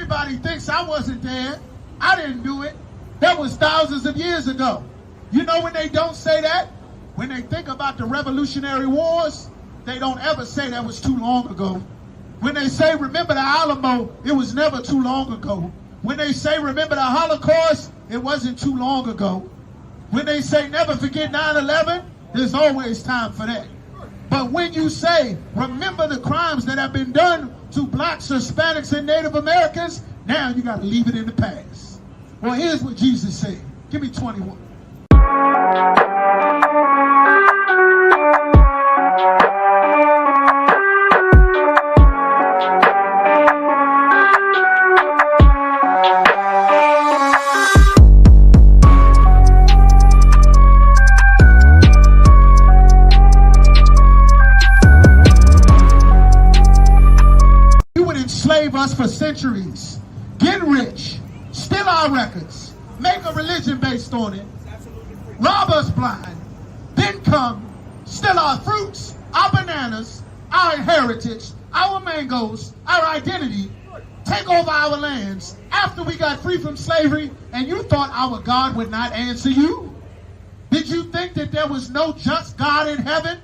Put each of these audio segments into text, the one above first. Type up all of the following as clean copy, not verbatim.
Everybody thinks I wasn't there. I didn't do it. That was thousands of years ago. You know when they don't say that? When they think about the Revolutionary Wars, they don't ever say that was too long ago. When they say, remember the Alamo, it was never too long ago. When they say, remember the Holocaust, it wasn't too long ago. When they say, never forget 9/11, there's always time for that. But when you say, remember the crimes that have been done to blacks, Hispanics, and Native Americans, now you got to leave it in the past. Well, here's what Jesus said. Give me 21. Enslave us for centuries, get rich, steal our records, make a religion based on it, rob us blind, then come, steal our fruits, our bananas, our heritage, our mangoes, our identity, take over our lands after we got free from slavery, and you thought our God would not answer you? Did you think that there was no just God in heaven?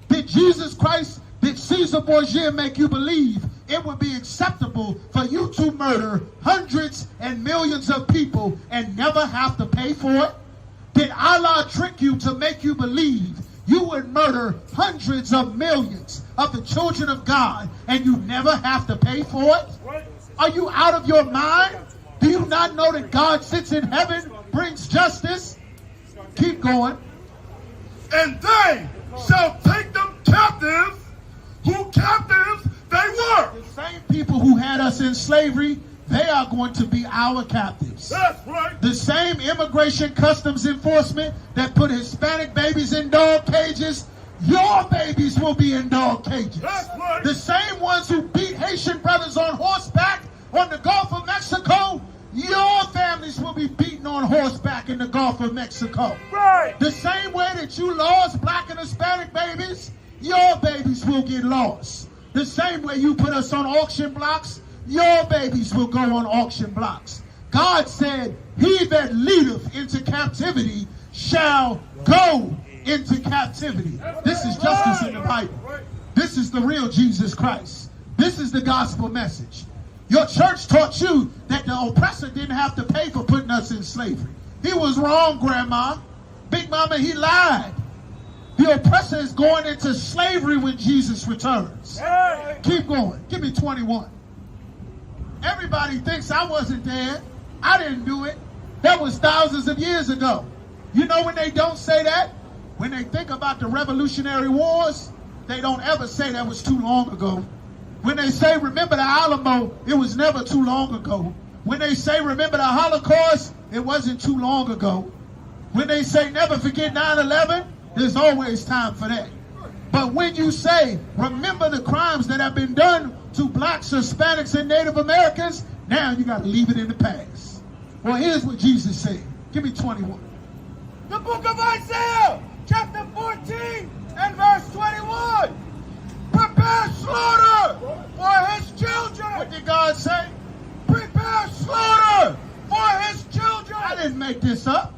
Did Jesus Christ, did Caesar Borgia make you believe it would be acceptable for you to murder hundreds and millions of people and never have to pay for it? Did Allah trick you to make you believe you would murder hundreds of millions of the children of God and you never have to pay for it? Are you out of your mind? Do you not know that God sits in heaven, brings justice? Keep going. And they shall take them captive, who captives they were. The same people who had us in slavery, they are going to be our captives. That's right. The same immigration customs enforcement that put Hispanic babies in dog cages, your babies will be in dog cages. That's right. The same ones who beat Haitian brothers on horseback on the Gulf of Mexico, your families will be beaten on horseback in the Gulf of Mexico. Right. The same way that you lost black and Hispanic babies, your babies will get lost. The same way you put us on auction blocks, your babies will go on auction blocks. God said, he that leadeth into captivity shall go into captivity. This is justice in the Bible. This is the real Jesus Christ. This is the gospel message. Your church taught you that the oppressor didn't have to pay for putting us in slavery. He was wrong, Grandma. Big Mama, he lied. The oppressor is going into slavery when Jesus returns. Hey. Keep going. Give me 21. Everybody thinks I wasn't there. I didn't do it. That was thousands of years ago. You know when they don't say that? When they think about the Revolutionary Wars, they don't ever say that was too long ago. When they say, remember the Alamo, it was never too long ago. When they say, remember the Holocaust, it wasn't too long ago. When they say, never forget 9/11, there's always time for that. But when you say, remember the crimes that have been done to blacks, Hispanics, and Native Americans, now you got to leave it in the past. Well, here's what Jesus said. Give me 21. The book of Isaiah, chapter 14 and verse 21. Prepare slaughter for his children. What did God say? Prepare slaughter for his children. I didn't make this up.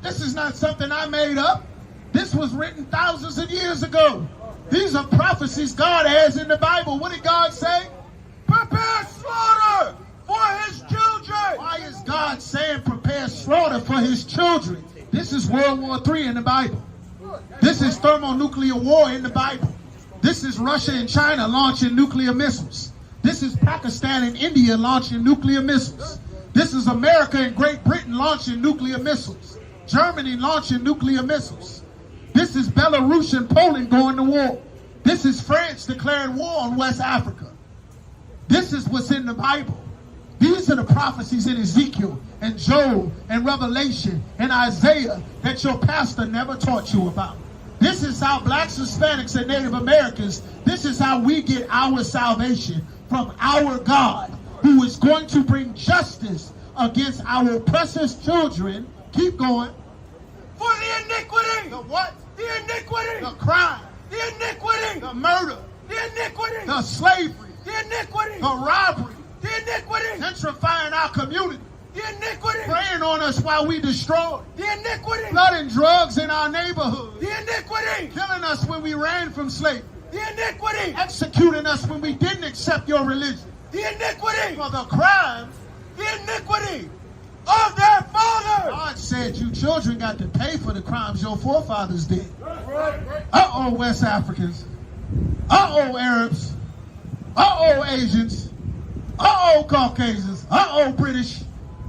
This is not something I made up. This was written thousands of years ago. These are prophecies God has in the Bible. What did God say? Prepare slaughter for his children. Why is God saying prepare slaughter for his children? This is World War III in the Bible. This is thermonuclear war in the Bible. This is Russia and China launching nuclear missiles. This is Pakistan and India launching nuclear missiles. This is America and Great Britain launching nuclear missiles. Germany launching nuclear missiles. This is Belarus and Poland going to war. This is France declaring war on West Africa. This is what's in the Bible. These are the prophecies in Ezekiel and Joel and Revelation and Isaiah that your pastor never taught you about. This is how blacks, Hispanics, and Native Americans, this is how we get our salvation from our God, who is going to bring justice against our oppressors' children. Keep going. For the iniquity. The what? The iniquity. The crime. The iniquity. The murder. The iniquity. The slavery. The iniquity. The robbery. The iniquity. gentrifying our community, The iniquity. preying on us while we destroy, The iniquity. flooding drugs in our neighborhood, The iniquity. killing us when we ran from slavery, The iniquity. executing us when we didn't accept your religion, The iniquity. for the crimes. The iniquity of their fathers. God said you children got to pay for the crimes your forefathers did. Right. Uh-oh, West Africans. Uh-oh, Arabs. Uh-oh, Asians. Uh-oh, Caucasians. Uh-oh, British.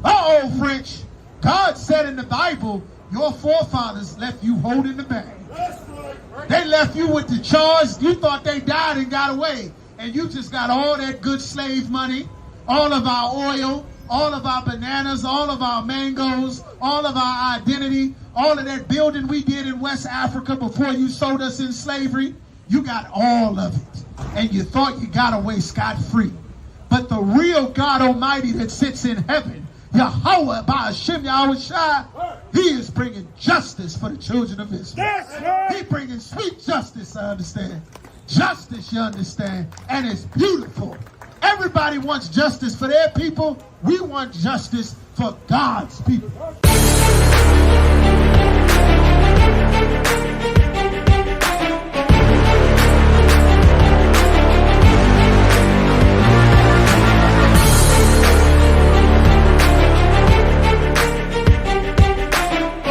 Uh-oh, French. God said in the Bible, your forefathers left you holding the bag. That's right. They left you with the charge. You thought they died and got away. And you just got all that good slave money, all of our oil, all of our bananas, all of our mangoes, all of our identity, all of that building we did in West Africa before you sold us in slavery. You got all of it. And you thought you got away scot-free. But the real God Almighty that sits in heaven, Yahweh, Ba'ashem Yahushua, he is bringing justice for the children of Israel. That's right. He bringing sweet justice, I understand. Justice, you understand. And it's beautiful. Everybody wants justice for their people. We want justice for God's people.